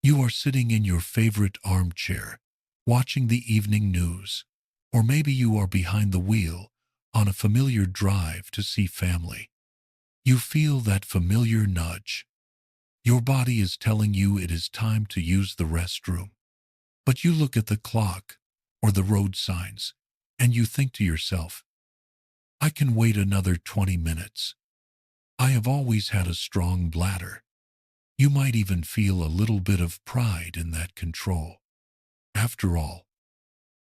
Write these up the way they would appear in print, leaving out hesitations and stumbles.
You are sitting in your favorite armchair, watching the evening news, or maybe you are behind the wheel on a familiar drive to see family. You feel that familiar nudge. Your body is telling you it is time to use the restroom. But you look at the clock or the road signs, and you think to yourself, I can wait another 20 minutes. I have always had a strong bladder. You might even feel a little bit of pride in that control. After all,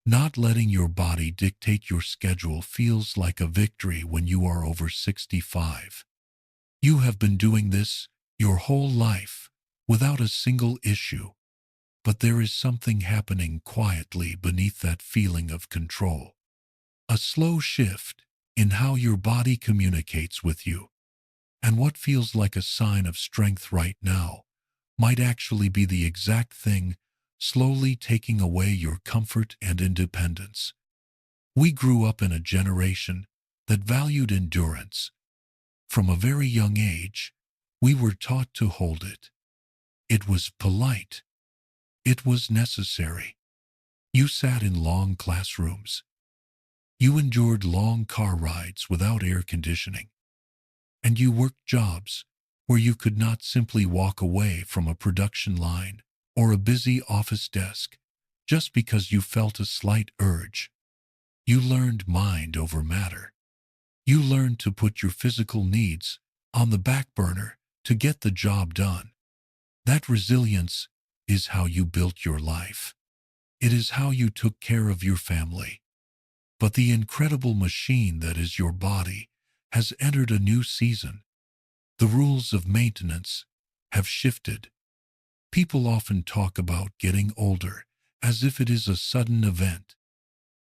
not letting your body dictate your schedule feels like a victory when you are over 65. You have been doing this your whole life without a single issue, but there is something happening quietly beneath that feeling of control. A slow shift in how your body communicates with you. And what feels like a sign of strength right now might actually be the exact thing slowly taking away your comfort and independence. We grew up in a generation that valued endurance. From a very young age, we were taught to hold it. It was polite. It was necessary. You sat in long classrooms. You endured long car rides without air conditioning. And you worked jobs where you could not simply walk away from a production line or a busy office desk just because you felt a slight urge. You learned mind over matter. You learned to put your physical needs on the back burner to get the job done. That resilience is how you built your life. It is how you took care of your family. But the incredible machine that is your body has entered a new season. The rules of maintenance have shifted. People often talk about getting older as if it is a sudden event,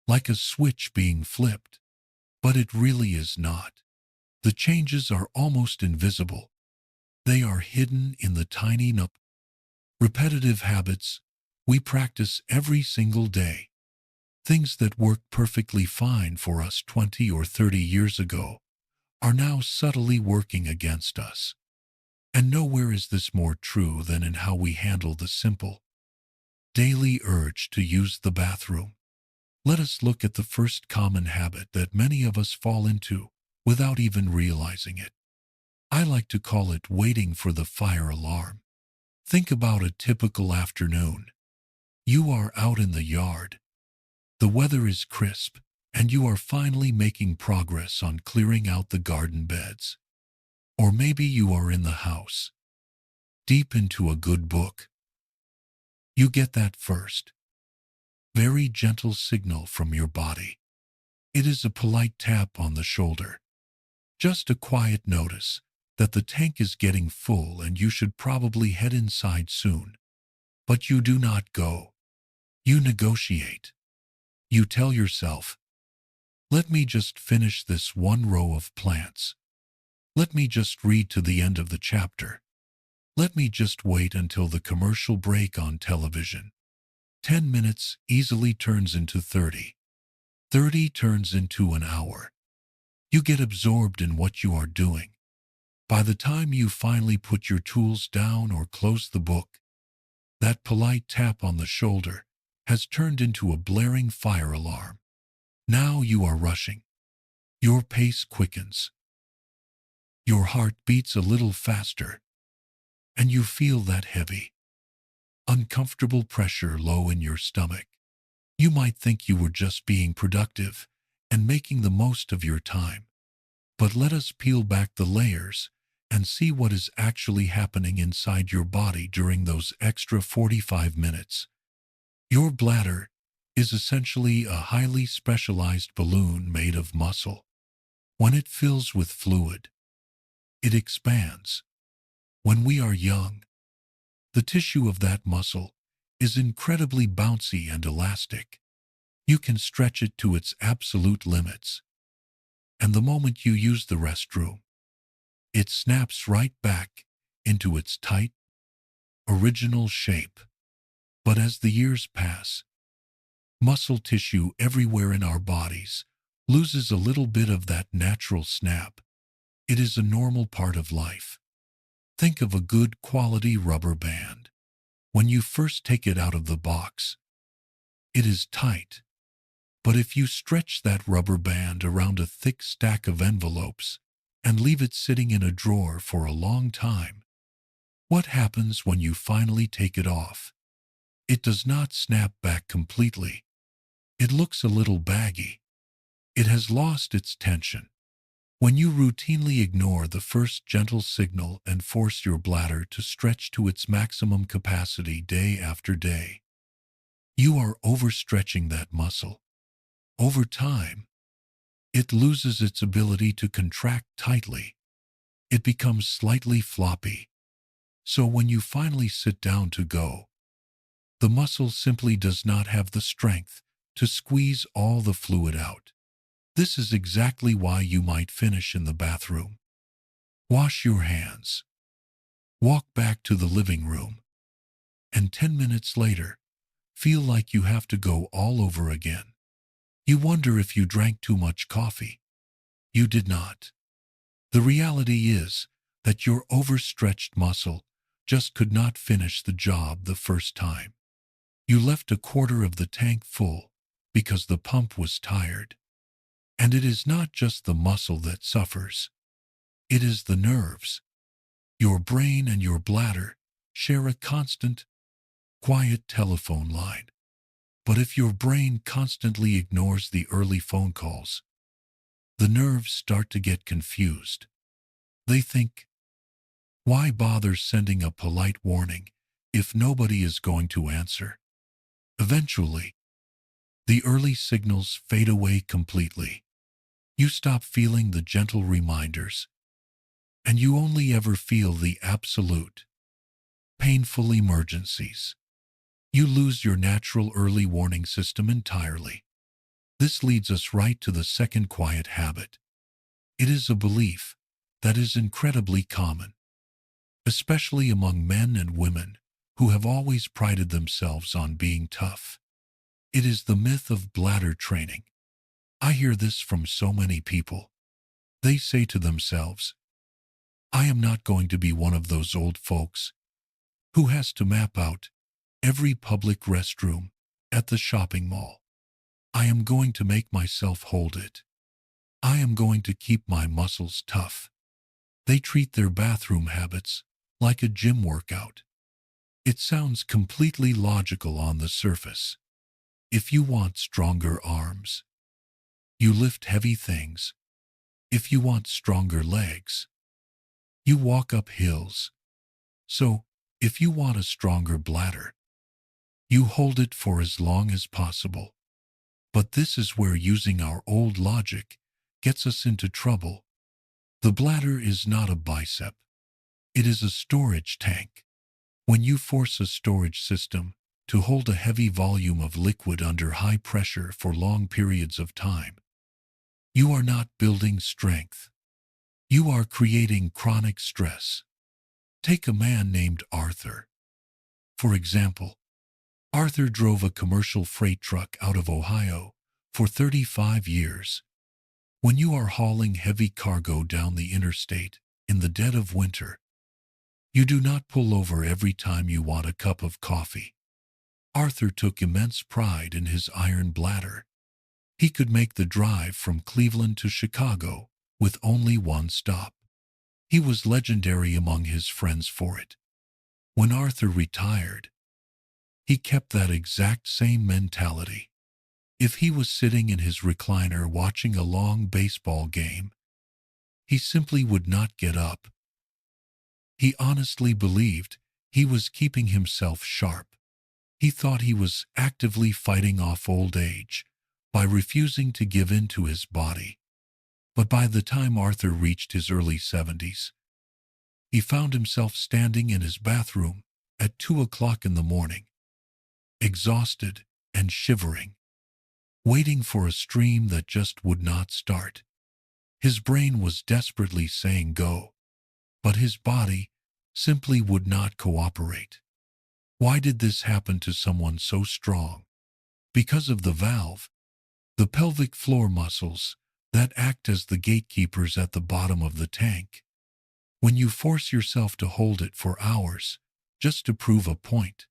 like a switch being flipped, but it really is not. The changes are almost invisible. They are hidden in the tiny repetitive habits we practice every single day. Things that worked perfectly fine for us 20 or 30 years ago are now subtly working against us. And nowhere is this more true than in how we handle the simple, daily urge to use the bathroom. Let us look at the first common habit that many of us fall into without even realizing it. I like to call it waiting for the fire alarm. Think about a typical afternoon. You are out in the yard. The weather is crisp, and you are finally making progress on clearing out the garden beds. Or maybe you are in the house, deep into a good book. You get that first, very gentle signal from your body. It is a polite tap on the shoulder. Just a quiet notice that the tank is getting full and you should probably head inside soon. But you do not go. You negotiate. You tell yourself, let me just finish this one row of plants. Let me just read to the end of the chapter. Let me just wait until the commercial break on television. 10 minutes easily turns into 30. 30 turns into an hour. You get absorbed in what you are doing. By the time you finally put your tools down or close the book, that polite tap on the shoulder has turned into a blaring fire alarm. Now you are rushing. Your pace quickens. Your heart beats a little faster, and you feel that heavy, uncomfortable pressure low in your stomach. You might think you were just being productive and making the most of your time. But let us peel back the layers and see what is actually happening inside your body during those extra 45 minutes. Your bladder is essentially a highly specialized balloon made of muscle. When it fills with fluid, it expands. When we are young, the tissue of that muscle is incredibly bouncy and elastic. You can stretch it to its absolute limits. And the moment you use the restroom, it snaps right back into its tight, original shape. But as the years pass, muscle tissue everywhere in our bodies loses a little bit of that natural snap. It is a normal part of life. Think of a good quality rubber band. When you first take it out of the box, it is tight. But if you stretch that rubber band around a thick stack of envelopes and leave it sitting in a drawer for a long time, what happens when you finally take it off? It does not snap back completely. It looks a little baggy. It has lost its tension. When you routinely ignore the first gentle signal and force your bladder to stretch to its maximum capacity day after day, you are overstretching that muscle. Over time, it loses its ability to contract tightly. It becomes slightly floppy. So when you finally sit down to go, the muscle simply does not have the strength to squeeze all the fluid out. This is exactly why you might finish in the bathroom, wash your hands, walk back to the living room, and 10 minutes later, feel like you have to go all over again. You wonder if you drank too much coffee. You did not. The reality is that your overstretched muscle just could not finish the job the first time. You left a quarter of the tank full because the pump was tired. And it is not just the muscle that suffers. It is the nerves. Your brain and your bladder share a constant, quiet telephone line. But if your brain constantly ignores the early phone calls, the nerves start to get confused. They think, why bother sending a polite warning if nobody is going to answer? Eventually, the early signals fade away completely. You stop feeling the gentle reminders, and you only ever feel the absolute, painful emergencies. You lose your natural early warning system entirely. This leads us right to the second quiet habit. It is a belief that is incredibly common, especially among men and women who have always prided themselves on being tough. It is the myth of bladder training. I hear this from so many people. They say to themselves, I am not going to be one of those old folks who has to map out every public restroom at the shopping mall. I am going to make myself hold it. I am going to keep my muscles tough. They treat their bathroom habits like a gym workout. It sounds completely logical on the surface. If you want stronger arms, you lift heavy things. If you want stronger legs, you walk up hills. So, if you want a stronger bladder, you hold it for as long as possible. But this is where using our old logic gets us into trouble. The bladder is not a bicep. It is a storage tank. When you force a storage system to hold a heavy volume of liquid under high pressure for long periods of time, you are not building strength. You are creating chronic stress. Take a man named Arthur. For example, Arthur drove a commercial freight truck out of Ohio for 35 years. When you are hauling heavy cargo down the interstate in the dead of winter, you do not pull over every time you want a cup of coffee. Arthur took immense pride in his iron bladder. He could make the drive from Cleveland to Chicago with only one stop. He was legendary among his friends for it. When Arthur retired, he kept that exact same mentality. If he was sitting in his recliner watching a long baseball game, he simply would not get up. He honestly believed he was keeping himself sharp. He thought he was actively fighting off old age by refusing to give in to his body. But by the time Arthur reached his early 70s, he found himself standing in his bathroom at 2 o'clock in the morning, exhausted and shivering, waiting for a stream that just would not start. His brain was desperately saying go, but his body simply would not cooperate. Why did this happen to someone so strong? Because of the valve, the pelvic floor muscles that act as the gatekeepers at the bottom of the tank. When you force yourself to hold it for hours just to prove a point,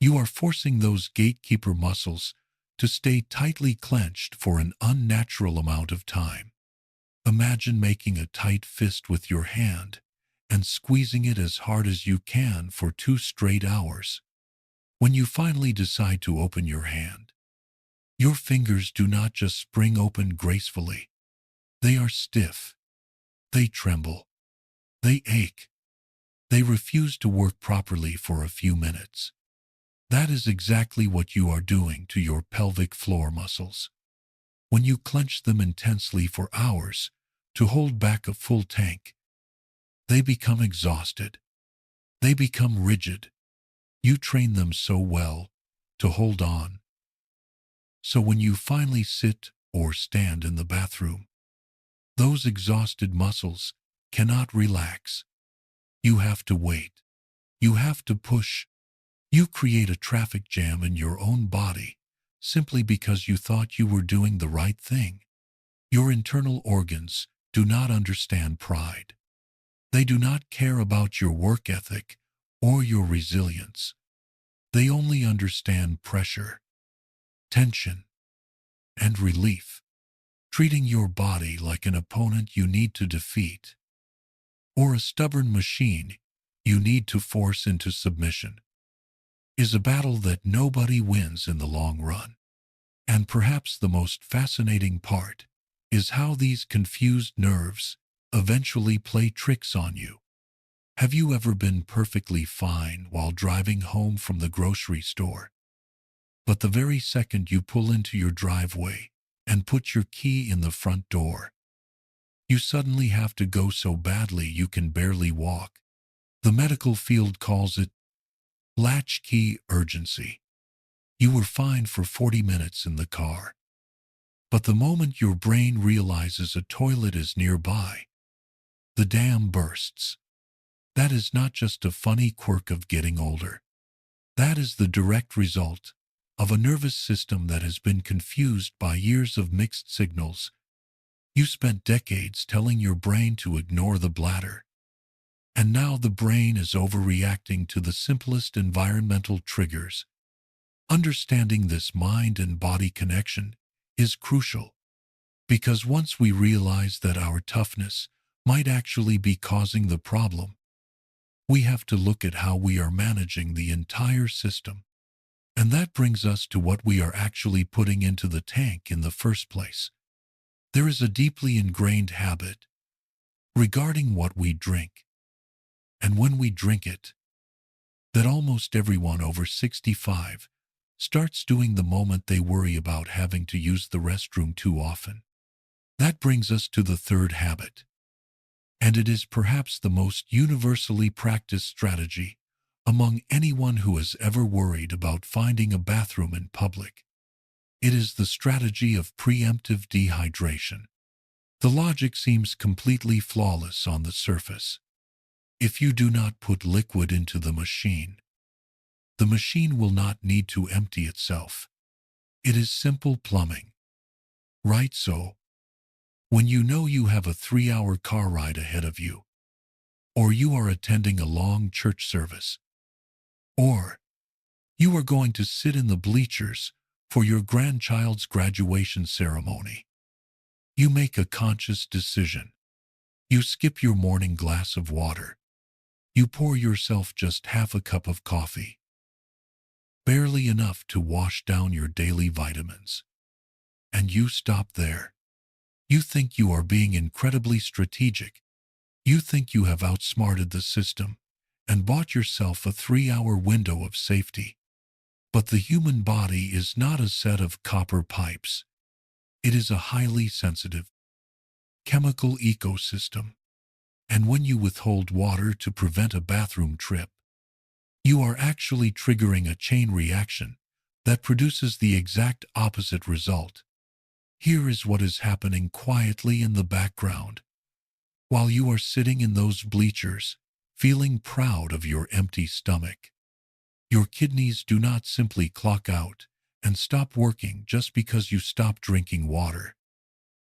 You are forcing those gatekeeper muscles to stay tightly clenched for an unnatural amount of time. Imagine making a tight fist with your hand and squeezing it as hard as you can for 2 straight hours. When you finally decide to open your hand, your fingers do not just spring open gracefully. They are stiff. They tremble. They ache. They refuse to work properly for a few minutes. That is exactly what you are doing to your pelvic floor muscles. When you clench them intensely for hours to hold back a full tank, they become exhausted. They become rigid. You train them so well to hold on. So when you finally sit or stand in the bathroom, those exhausted muscles cannot relax. You have to wait. You have to push. You create a traffic jam in your own body simply because you thought you were doing the right thing. Your internal organs do not understand pride. They do not care about your work ethic or your resilience. They only understand pressure, tension, and relief, treating your body like an opponent you need to defeat, or a stubborn machine you need to force into submission. Is a battle that nobody wins in the long run. And perhaps the most fascinating part is how these confused nerves eventually play tricks on you. Have you ever been perfectly fine while driving home from the grocery store? But the very second you pull into your driveway and put your key in the front door, you suddenly have to go so badly you can barely walk. The medical field calls it latchkey urgency. You were fine for 40 minutes in the car. But the moment your brain realizes a toilet is nearby, the dam bursts. That is not just a funny quirk of getting older. That is the direct result of a nervous system that has been confused by years of mixed signals. You spent decades telling your brain to ignore the bladder. And now the brain is overreacting to the simplest environmental triggers. Understanding this mind and body connection is crucial, because once we realize that our toughness might actually be causing the problem, we have to look at how we are managing the entire system. And that brings us to what we are actually putting into the tank in the first place. There is a deeply ingrained habit regarding what we drink, and when we drink it, that almost everyone over 65 starts doing the moment they worry about having to use the restroom too often. That brings us to the third habit, and it is perhaps the most universally practiced strategy among anyone who has ever worried about finding a bathroom in public. It is the strategy of preemptive dehydration. The logic seems completely flawless on the surface. If you do not put liquid into the machine will not need to empty itself. It is simple plumbing. Right? So, when you know you have a 3-hour car ride ahead of you, or you are attending a long church service, or you are going to sit in the bleachers for your grandchild's graduation ceremony, you make a conscious decision. You skip your morning glass of water. You pour yourself just half a cup of coffee, barely enough to wash down your daily vitamins. And you stop there. You think you are being incredibly strategic. You think you have outsmarted the system and bought yourself a 3-hour window of safety. But the human body is not a set of copper pipes. It is a highly sensitive chemical ecosystem. And when you withhold water to prevent a bathroom trip, you are actually triggering a chain reaction that produces the exact opposite result. Here is what is happening quietly in the background. While you are sitting in those bleachers, feeling proud of your empty stomach, your kidneys do not simply clock out and stop working just because you stop drinking water.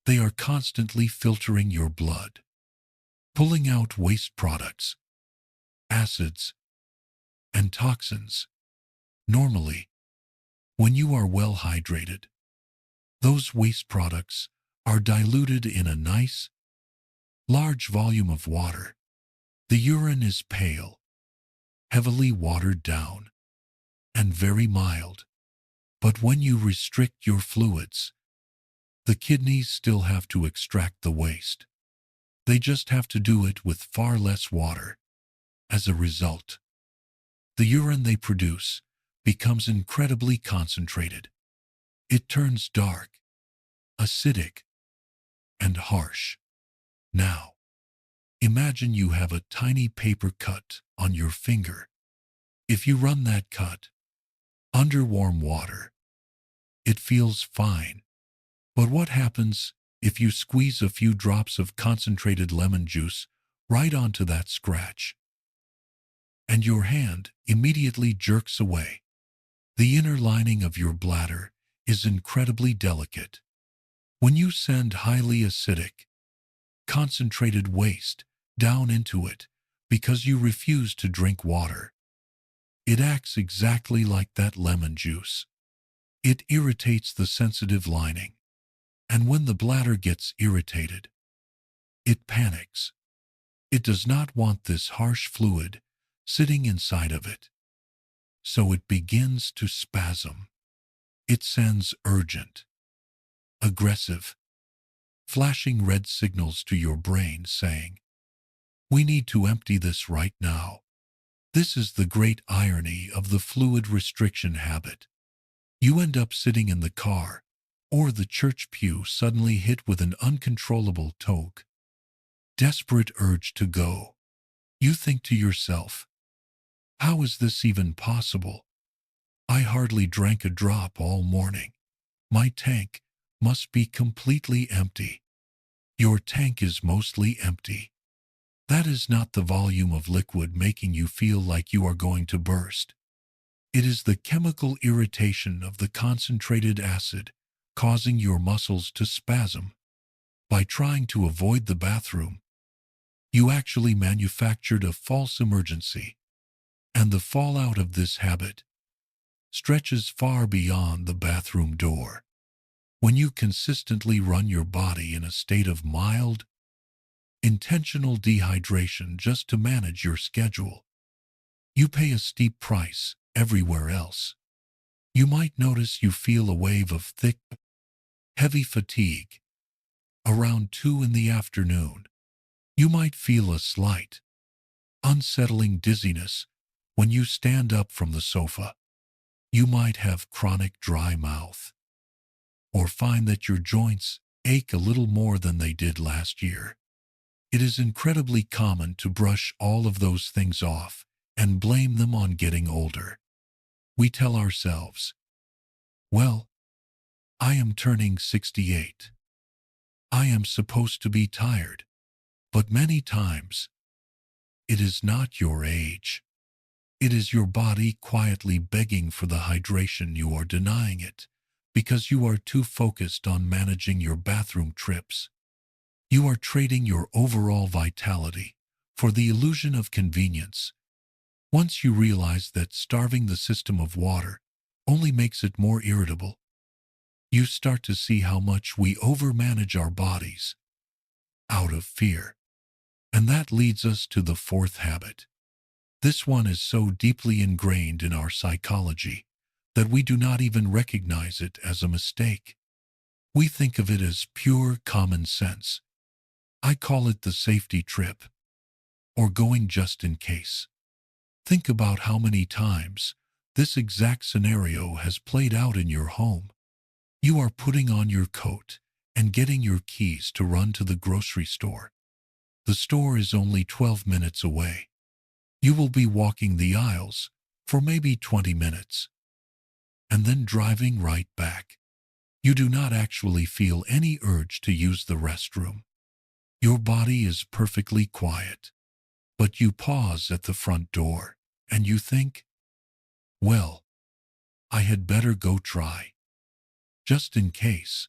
They are constantly filtering your blood, pulling out waste products, acids, and toxins. Normally, when you are well hydrated, those waste products are diluted in a nice, large volume of water. The urine is pale, heavily watered down, and very mild. But when you restrict your fluids, the kidneys still have to extract the waste. They just have to do it with far less water. As a result, the urine they produce becomes incredibly concentrated. It turns dark, acidic, and harsh. Now, imagine you have a tiny paper cut on your finger. If you run that cut under warm water, it feels fine. But what happens if you squeeze a few drops of concentrated lemon juice right onto that scratch? And your hand immediately jerks away. The inner lining of your bladder is incredibly delicate. When you send highly acidic, concentrated waste down into it because you refuse to drink water, it acts exactly like that lemon juice. It irritates the sensitive lining. And when the bladder gets irritated, it panics. It does not want this harsh fluid sitting inside of it. So it begins to spasm. It sends urgent, aggressive, flashing red signals to your brain saying, "We need to empty this right now." This is the great irony of the fluid restriction habit. You end up sitting in the car or the church pew suddenly hit with an uncontrollable tug, desperate urge to go. You think to yourself, how is this even possible? I hardly drank a drop all morning. My tank must be completely empty. Your tank is mostly empty. That is not the volume of liquid making you feel like you are going to burst. It is the chemical irritation of the concentrated acid causing your muscles to spasm. By trying to avoid the bathroom, you actually manufactured a false emergency. And the fallout of this habit stretches far beyond the bathroom door. When you consistently run your body in a state of mild, intentional dehydration just to manage your schedule, you pay a steep price everywhere else. You might notice you feel a wave of thick, heavy fatigue around 2 in the afternoon. You might feel a slight, unsettling dizziness when you stand up from the sofa. You might have chronic dry mouth, or find that your joints ache a little more than they did last year. It is incredibly common to brush all of those things off and blame them on getting older. We tell ourselves, well, I am turning 68. I am supposed to be tired. But many times, it is not your age. It is your body quietly begging for the hydration you are denying it because you are too focused on managing your bathroom trips. You are trading your overall vitality for the illusion of convenience. Once you realize that starving the system of water only makes it more irritable, you start to see how much we overmanage our bodies out of fear. And that leads us to the fourth habit. This one is so deeply ingrained in our psychology that we do not even recognize it as a mistake. We think of it as pure common sense. I call it the safety trip, or going just in case. Think about how many times this exact scenario has played out in your home. You are putting on your coat and getting your keys to run to the grocery store. The store is only 12 minutes away. You will be walking the aisles for maybe 20 minutes, and then driving right back. You do not actually feel any urge to use the restroom. Your body is perfectly quiet, but you pause at the front door, and you think, well, I had better go try, just in case.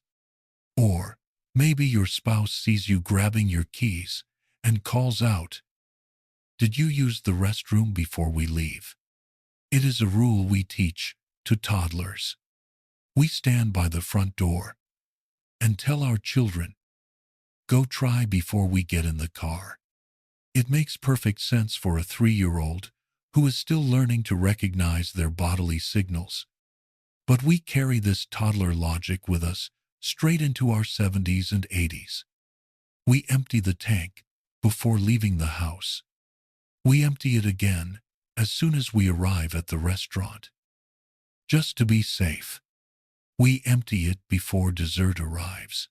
Or maybe your spouse sees you grabbing your keys and calls out, "Did you use the restroom before we leave?" It is a rule we teach to toddlers. We stand by the front door and tell our children, go try before we get in the car. It makes perfect sense for a 3-year-old who is still learning to recognize their bodily signals. But we carry this toddler logic with us straight into our 70s and 80s. We empty the tank before leaving the house. We empty it again as soon as we arrive at the restaurant. Just to be safe, we empty it before dessert arrives.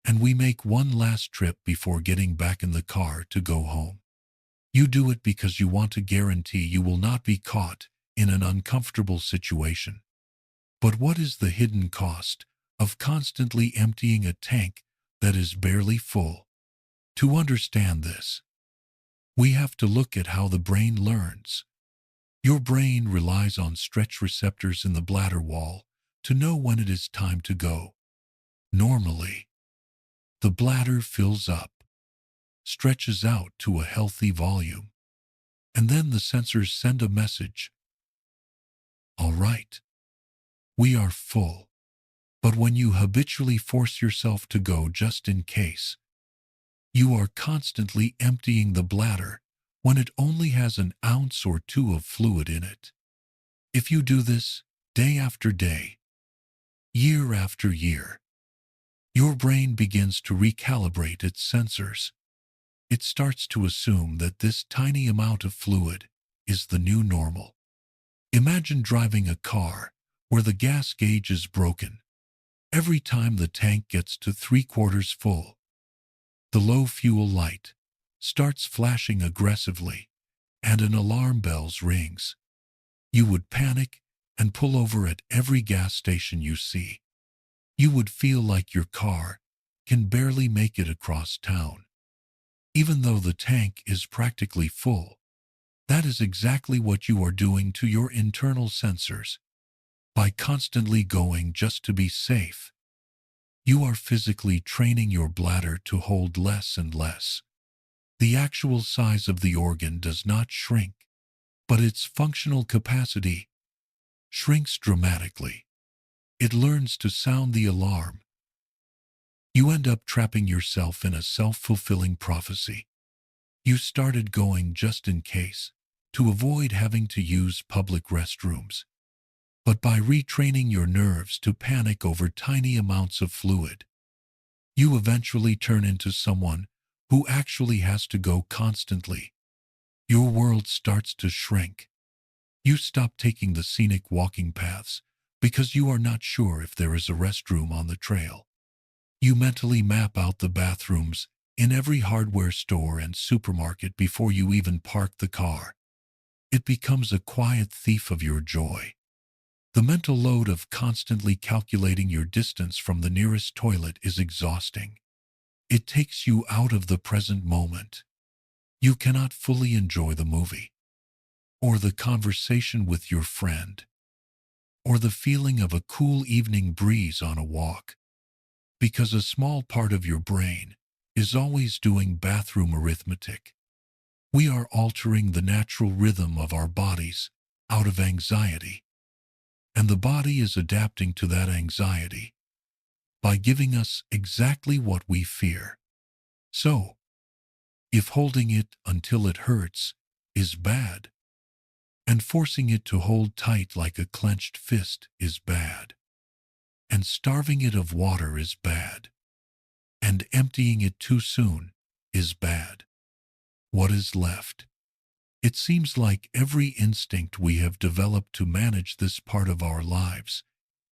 And we make one last trip before getting back in the car to go home. You do it because you want to guarantee you will not be caught in an uncomfortable situation. But what is the hidden cost of constantly emptying a tank that is barely full? To understand this, we have to look at how the brain learns. Your brain relies on stretch receptors in the bladder wall to know when it is time to go. Normally, the bladder fills up, stretches out to a healthy volume, and then the sensors send a message. All right, we are full. But when you habitually force yourself to go just in case, you are constantly emptying the bladder when it only has an ounce or two of fluid in it. If you do this day after day, year after year, your brain begins to recalibrate its sensors. It starts to assume that this tiny amount of fluid is the new normal. Imagine driving a car where the gas gauge is broken. Every time the tank gets to 3/4 full, the low fuel light starts flashing aggressively and an alarm bell rings. You would panic and pull over at every gas station you see. You would feel like your car can barely make it across town, even though the tank is practically full. That is exactly what you are doing to your internal sensors. By constantly going just to be safe, you are physically training your bladder to hold less and less. The actual size of the organ does not shrink, but its functional capacity shrinks dramatically. It learns to sound the alarm. You end up trapping yourself in a self-fulfilling prophecy. You started going just in case, to avoid having to use public restrooms. But by retraining your nerves to panic over tiny amounts of fluid, you eventually turn into someone who actually has to go constantly. Your world starts to shrink. You stop taking the scenic walking paths because you are not sure if there is a restroom on the trail. You mentally map out the bathrooms in every hardware store and supermarket before you even park the car. It becomes a quiet thief of your joy. The mental load of constantly calculating your distance from the nearest toilet is exhausting. It takes you out of the present moment. You cannot fully enjoy the movie, or the conversation with your friend, or the feeling of a cool evening breeze on a walk, because a small part of your brain is always doing bathroom arithmetic. We are altering the natural rhythm of our bodies out of anxiety, and the body is adapting to that anxiety by giving us exactly what we fear. So, if holding it until it hurts is bad, and forcing it to hold tight like a clenched fist is bad, and starving it of water is bad, and emptying it too soon is bad, what is left? It seems like every instinct we have developed to manage this part of our lives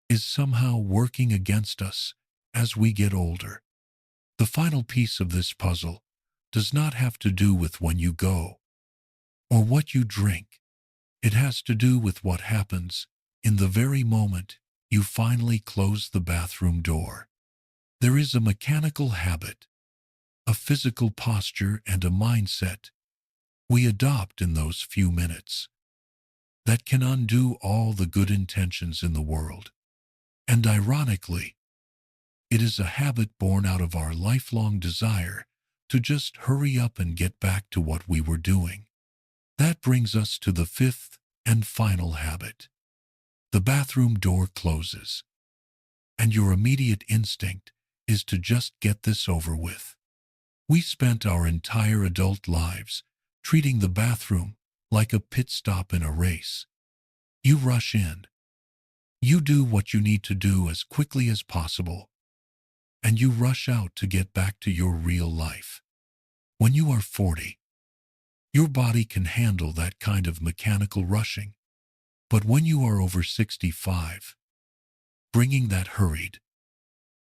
is somehow working against us as we get older. The final piece of this puzzle does not have to do with when you go or what you drink. It has to do with what happens in the very moment you finally close the bathroom door. There is a mechanical habit, a physical posture, and a mindset we adopt in those few minutes that can undo all the good intentions in the world. And ironically, it is a habit born out of our lifelong desire to just hurry up and get back to what we were doing. That brings us to the fifth and final habit. The bathroom door closes, and your immediate instinct is to just get this over with. We spent our entire adult lives treating the bathroom like a pit stop in a race. You rush in, you do what you need to do as quickly as possible, and you rush out to get back to your real life. When you are 40, your body can handle that kind of mechanical rushing. But when you are over 65, bringing that hurried,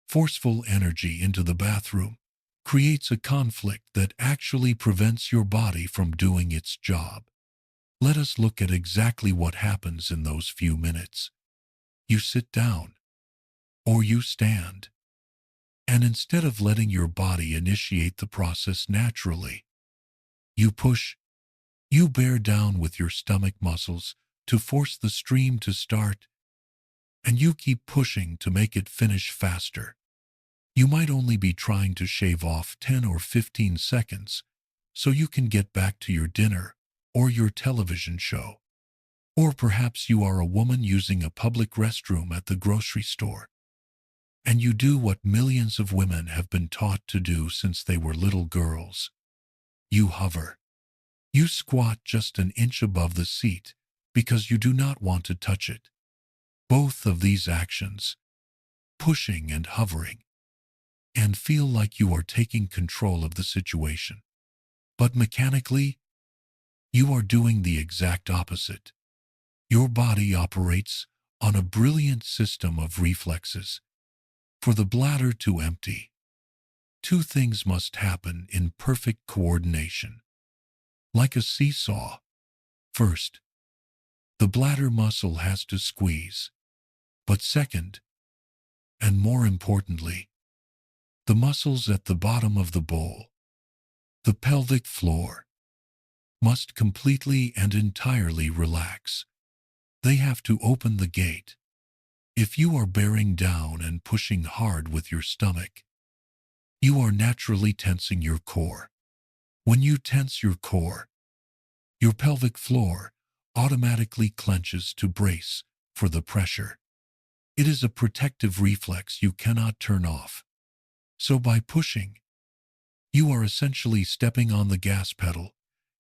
forceful energy into the bathroom creates a conflict that actually prevents your body from doing its job. Let us look at exactly what happens in those few minutes. You sit down, or you stand, and instead of letting your body initiate the process naturally, you push, you bear down with your stomach muscles to force the stream to start, and you keep pushing to make it finish faster. You might only be trying to shave off 10 or 15 seconds so you can get back to your dinner or your television show. Or perhaps you are a woman using a public restroom at the grocery store, and you do what millions of women have been taught to do since they were little girls. You hover. You squat just an inch above the seat because you do not want to touch it. Both of these actions, pushing and hovering, and feel like you are taking control of the situation. But mechanically, you are doing the exact opposite. Your body operates on a brilliant system of reflexes. For the bladder to empty, two things must happen in perfect coordination. Like a seesaw. First, the bladder muscle has to squeeze. But second, and more importantly, the muscles at the bottom of the bowl, the pelvic floor, must completely and entirely relax. They have to open the gate. If you are bearing down and pushing hard with your stomach, you are naturally tensing your core. When you tense your core, your pelvic floor automatically clenches to brace for the pressure. It is a protective reflex you cannot turn off. So by pushing, you are essentially stepping on the gas pedal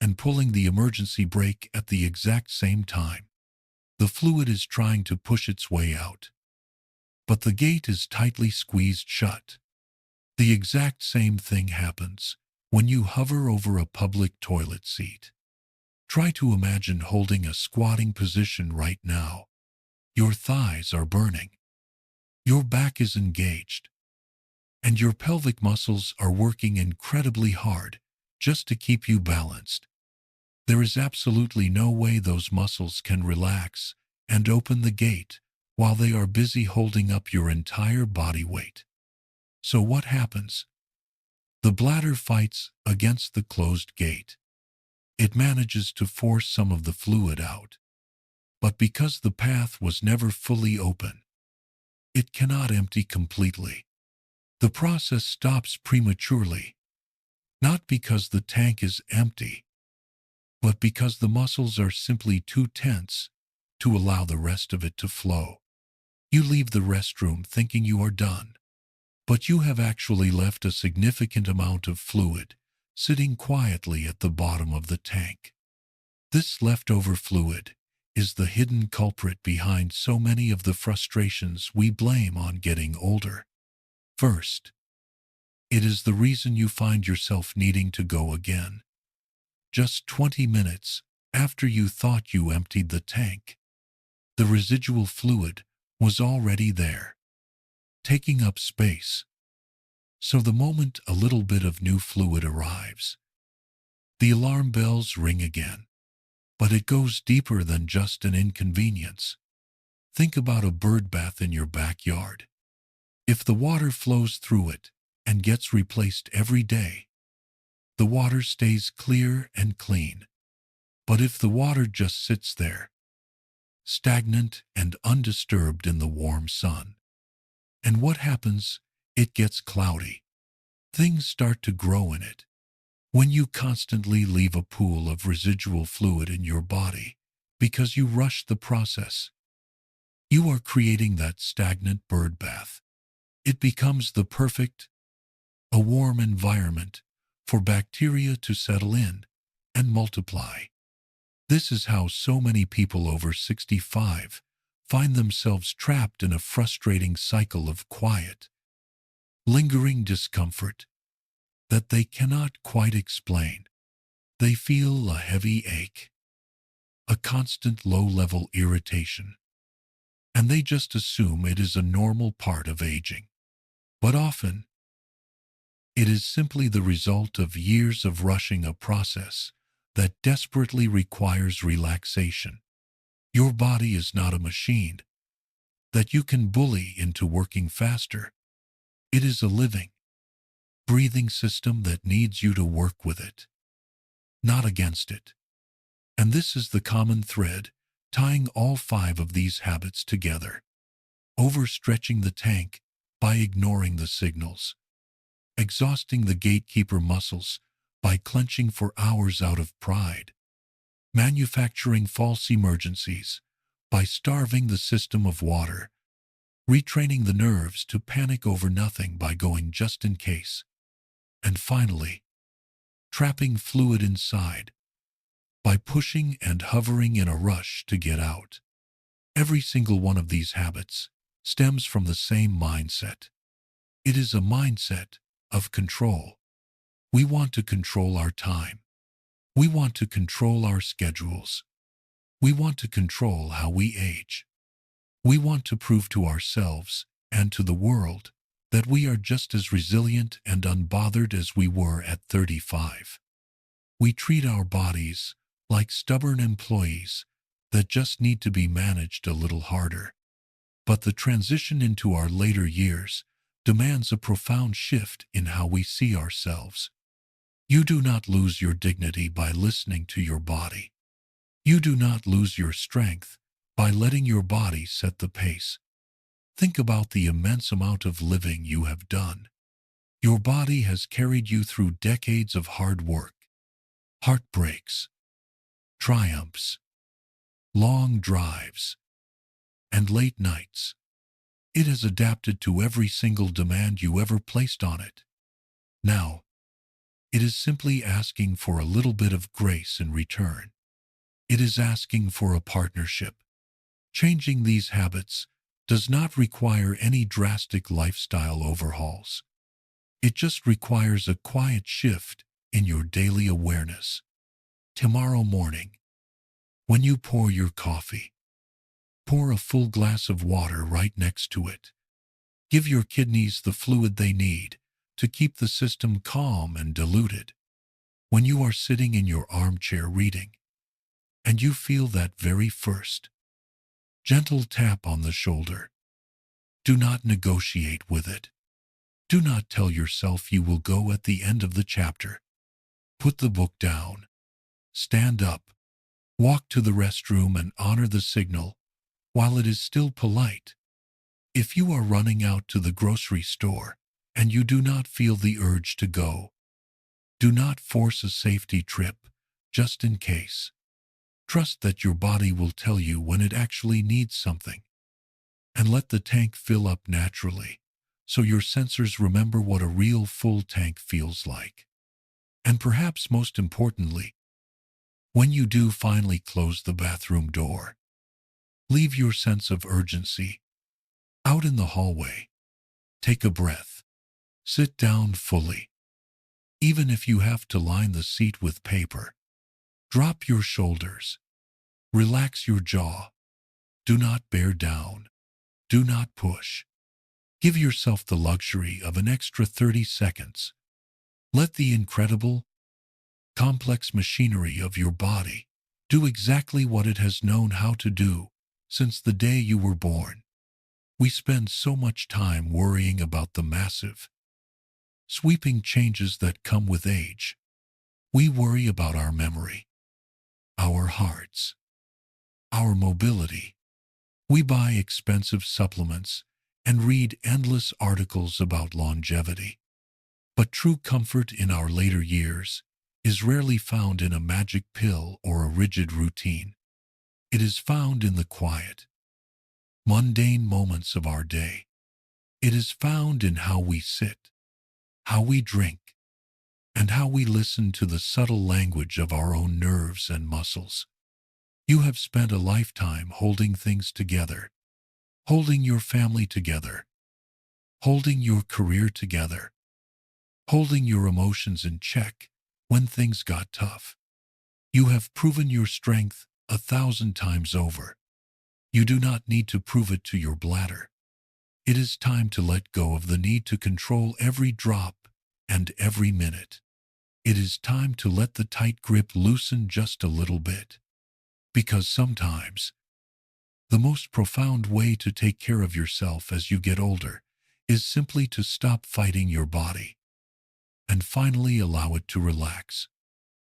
and pulling the emergency brake at the exact same time. The fluid is trying to push its way out, but the gate is tightly squeezed shut. The exact same thing happens when you hover over a public toilet seat. Try to imagine holding a squatting position right now. Your thighs are burning. Your back is engaged, and your pelvic muscles are working incredibly hard just to keep you balanced. There is absolutely no way those muscles can relax and open the gate while they are busy holding up your entire body weight. So what happens? The bladder fights against the closed gate. It manages to force some of the fluid out, but because the path was never fully open, it cannot empty completely. The process stops prematurely, not because the tank is empty, but because the muscles are simply too tense to allow the rest of it to flow. You leave the restroom thinking you are done, but you have actually left a significant amount of fluid sitting quietly at the bottom of the tank. This leftover fluid is the hidden culprit behind so many of the frustrations we blame on getting older. First, it is the reason you find yourself needing to go again, just 20 minutes after you thought you emptied the tank. The residual fluid was already there, taking up space. So the moment a little bit of new fluid arrives, the alarm bells ring again. But it goes deeper than just an inconvenience. Think about a bird bath in your backyard. If the water flows through it and gets replaced every day, the water stays clear and clean. But if the water just sits there, stagnant and undisturbed in the warm sun, and what happens? It gets cloudy. Things start to grow in it. When you constantly leave a pool of residual fluid in your body, because you rush the process. You are creating that stagnant bird bath. It becomes the perfect, a warm environment for bacteria to settle in and multiply. This is how so many people over 65 find themselves trapped in a frustrating cycle of quiet, lingering discomfort that they cannot quite explain. They feel a heavy ache, a constant low-level irritation, and they just assume it is a normal part of aging. But often, it is simply the result of years of rushing a process that desperately requires relaxation. Your body is not a machine that you can bully into working faster. It is a living, breathing system that needs you to work with it, not against it. And this is the common thread tying all 5 of these habits together. Overstretching the tank by ignoring the signals. Exhausting the gatekeeper muscles by clenching for hours out of pride. Manufacturing false emergencies by starving the system of water. Retraining the nerves to panic over nothing by going just in case. And finally, trapping fluid inside by pushing and hovering in a rush to get out. Every single one of these habits stems from the same mindset. It is a mindset of control. We want to control our time. We want to control our schedules. We want to control how we age. We want to prove to ourselves and to the world that we are just as resilient and unbothered as we were at 35. We treat our bodies like stubborn employees that just need to be managed a little harder. But the transition into our later years demands a profound shift in how we see ourselves. You do not lose your dignity by listening to your body. You do not lose your strength by letting your body set the pace. Think about the immense amount of living you have done. Your body has carried you through decades of hard work, heartbreaks, triumphs, long drives, and late nights. It has adapted to every single demand you ever placed on it. Now, it is simply asking for a little bit of grace in return. It is asking for a partnership. Changing these habits does not require any drastic lifestyle overhauls. It just requires a quiet shift in your daily awareness. Tomorrow morning, when you pour your coffee, pour a full glass of water right next to it. Give your kidneys the fluid they need to keep the system calm and diluted. When you are sitting in your armchair reading, and you feel that very first gentle tap on the shoulder, do not negotiate with it. Do not tell yourself you will go at the end of the chapter. Put the book down. Stand up. Walk to the restroom and honor the signal while it is still polite. If you are running out to the grocery store and you do not feel the urge to go, do not force a safety trip just in case. Trust that your body will tell you when it actually needs something. And let the tank fill up naturally, so your sensors remember what a real full tank feels like. And perhaps most importantly, when you do finally close the bathroom door, leave your sense of urgency out in the hallway. Take a breath. Sit down fully. Even if you have to line the seat with paper, drop your shoulders. Relax your jaw. Do not bear down. Do not push. Give yourself the luxury of an extra 30 seconds. Let the incredible, complex machinery of your body do exactly what it has known how to do since the day you were born. We spend so much time worrying about the massive, sweeping changes that come with age. We worry about our memory, our hearts, our mobility. We buy expensive supplements and read endless articles about longevity. But true comfort in our later years is rarely found in a magic pill or a rigid routine. It is found in the quiet, mundane moments of our day. It is found in how we sit, how we drink, and how we listen to the subtle language of our own nerves and muscles. You have spent a lifetime holding things together, holding your family together, holding your career together, holding your emotions in check when things got tough. You have proven your strength 1,000 times over. You do not need to prove it to your bladder. It is time to let go of the need to control every drop and every minute. It is time to let the tight grip loosen just a little bit. Because sometimes, the most profound way to take care of yourself as you get older is simply to stop fighting your body and finally allow it to relax.